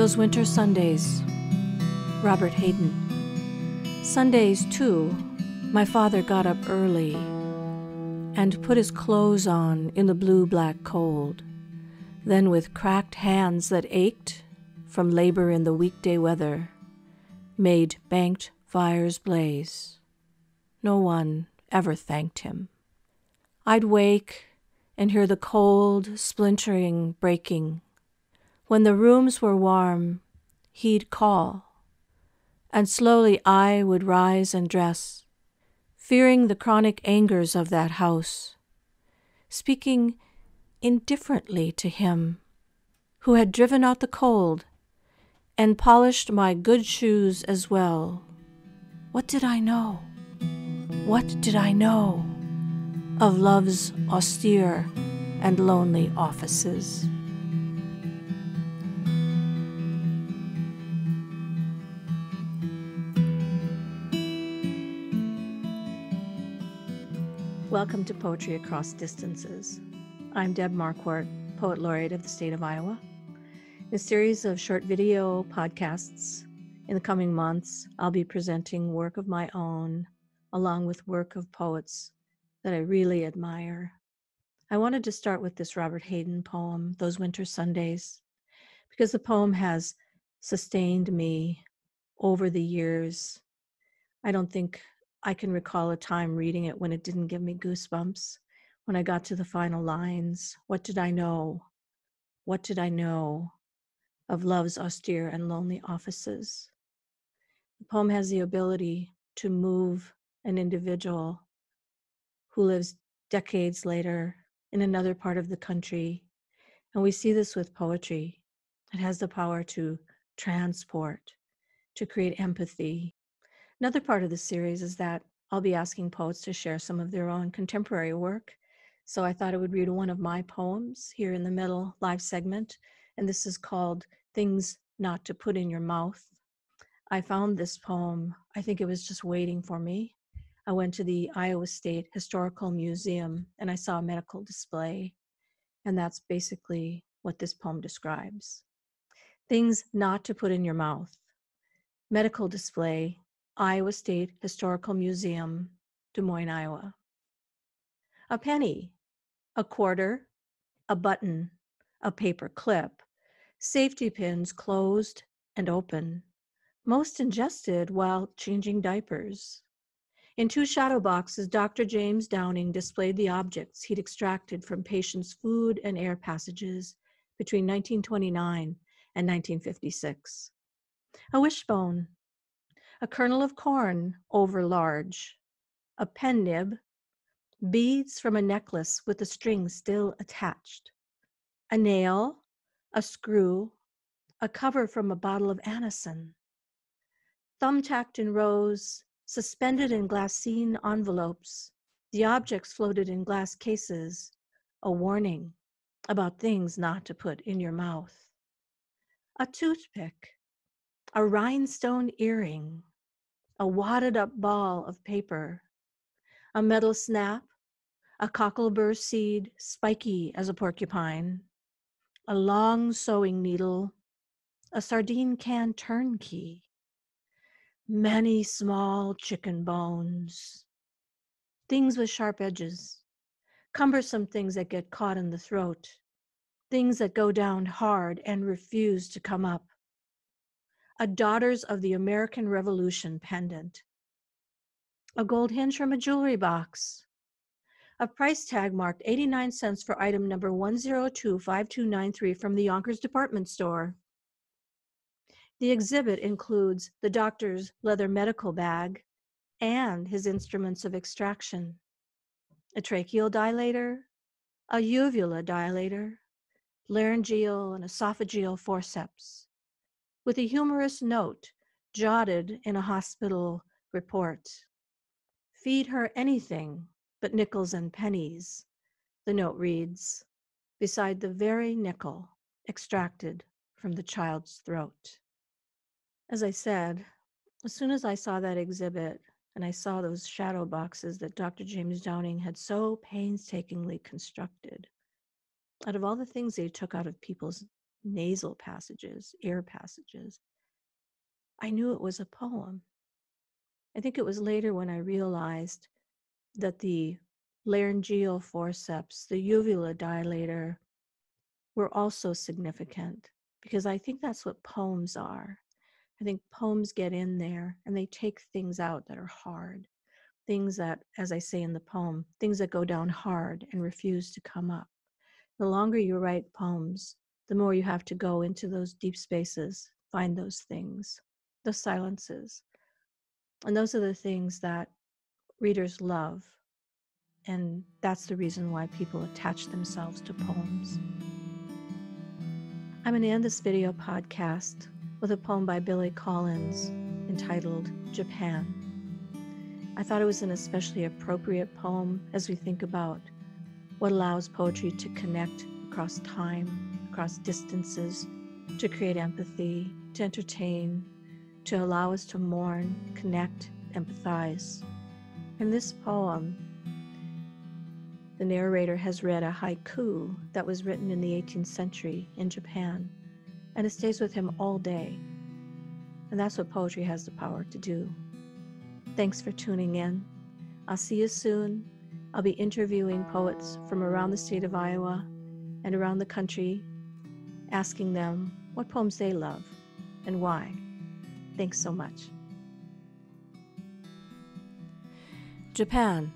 Those winter Sundays, Robert Hayden. Sundays, too, my father got up early and put his clothes on in the blue-black cold. Then with cracked hands that ached from labor in the weekday weather, made banked fires blaze. No one ever thanked him. I'd wake and hear the cold, splintering breaking. When the rooms were warm, he'd call, and slowly I would rise and dress, fearing the chronic angers of that house, speaking indifferently to him who had driven out the cold and polished my good shoes as well. What did I know? What did I know of love's austere and lonely offices? Welcome to Poetry Across Distances. I'm Deb Marquart, Poet Laureate of the state of Iowa. In a series of short video podcasts in the coming months, I'll be presenting work of my own, along with work of poets that I really admire. I wanted to start with this Robert Hayden poem, Those Winter Sundays, because the poem has sustained me over the years. I don't think I can recall a time reading it when it didn't give me goosebumps. When I got to the final lines, what did I know? What did I know of love's austere and lonely offices? The poem has the ability to move an individual who lives decades later in another part of the country. And we see this with poetry. It has the power to transport, to create empathy. Another part of the series is that I'll be asking poets to share some of their own contemporary work. So I thought I would read one of my poems here in the middle live segment, and this is called Things Not to Put in Your Mouth. I found this poem, I think it was just waiting for me. I went to the Iowa State Historical Museum and I saw a medical display, and that's basically what this poem describes. Things not to put in your mouth. Medical display, Iowa State Historical Museum, Des Moines, Iowa. A penny, a quarter, a button, a paper clip, safety pins closed and open, most ingested while changing diapers. In two shadow boxes, Dr. James Downing displayed the objects he'd extracted from patients' food and air passages between 1929 and 1956. A wishbone, a kernel of corn over large, a pen nib, beads from a necklace with the string still attached, a nail, a screw, a cover from a bottle of Anacin, thumbtacked in rows, suspended in glassine envelopes, the objects floated in glass cases, a warning about things not to put in your mouth. A toothpick, a rhinestone earring, a wadded up ball of paper, a metal snap, a cocklebur seed spiky as a porcupine, a long sewing needle, a sardine can turnkey, many small chicken bones, things with sharp edges, cumbersome things that get caught in the throat, things that go down hard and refuse to come up, a Daughters of the American Revolution pendant, a gold hinge from a jewelry box, a price tag marked 89 cents for item number 1025293 from the Yonkers department store. The exhibit includes the doctor's leather medical bag and his instruments of extraction, a tracheal dilator, a uvula dilator, laryngeal and esophageal forceps, with a humorous note jotted in a hospital report. Feed her anything but nickels and pennies, the note reads, beside the very nickel extracted from the child's throat. As I said, as soon as I saw that exhibit and I saw those shadow boxes that Dr. James Downing had so painstakingly constructed, out of all the things they took out of people's nasal passages, air passages, I knew it was a poem. I think it was later when I realized that the laryngeal forceps, the uvula dilator, were also significant, because I think that's what poems are. I think poems get in there and they take things out that are hard, things that, as I say in the poem, things that go down hard and refuse to come up. The longer you write poems, the more you have to go into those deep spaces, find those things, those silences. And those are the things that readers love. And that's the reason why people attach themselves to poems. I'm going to end this video podcast with a poem by Billy Collins entitled Japan. I thought it was an especially appropriate poem as we think about what allows poetry to connect across time, across distances, to create empathy, to entertain, to allow us to mourn, connect, empathize. In this poem, the narrator has read a haiku that was written in the 18th century in Japan, and it stays with him all day. And that's what poetry has the power to do. Thanks for tuning in. I'll see you soon. I'll be interviewing poets from around the state of Iowa and around the country, asking them what poems they love and why. Thanks so much. Japan,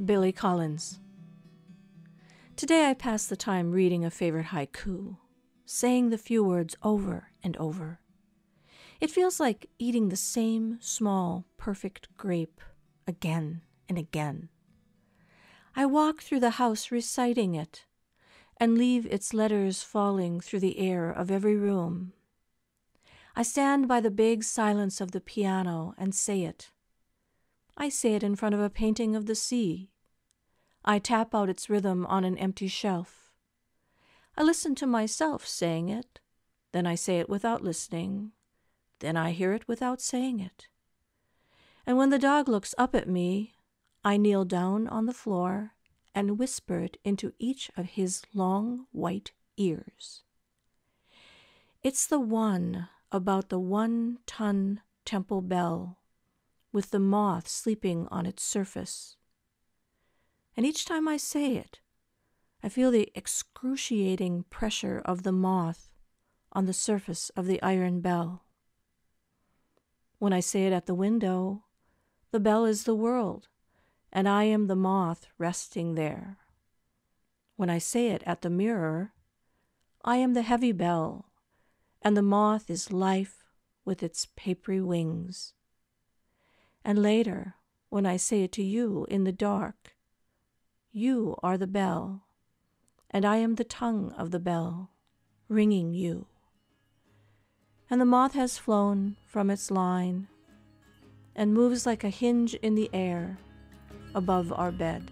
Billy Collins. Today I pass the time reading a favorite haiku, saying the few words over and over. It feels like eating the same small, perfect grape again and again. I walk through the house reciting it and leave its letters falling through the air of every room. I stand by the big silence of the piano and say it. I say it in front of a painting of the sea. I tap out its rhythm on an empty shelf. I listen to myself saying it, then I say it without listening, then I hear it without saying it. And when the dog looks up at me, I kneel down on the floor and whisper it into each of his long white ears. It's the one about the 1-ton temple bell, with the moth sleeping on its surface. And each time I say it, I feel the excruciating pressure of the moth on the surface of the iron bell. When I say it at the window, the bell is the world, and I am the moth resting there. When I say it at the mirror, I am the heavy bell, and the moth is life with its papery wings. And later, when I say it to you in the dark, you are the bell, and I am the tongue of the bell, ringing you. And the moth has flown from its line and moves like a hinge in the air above our bed.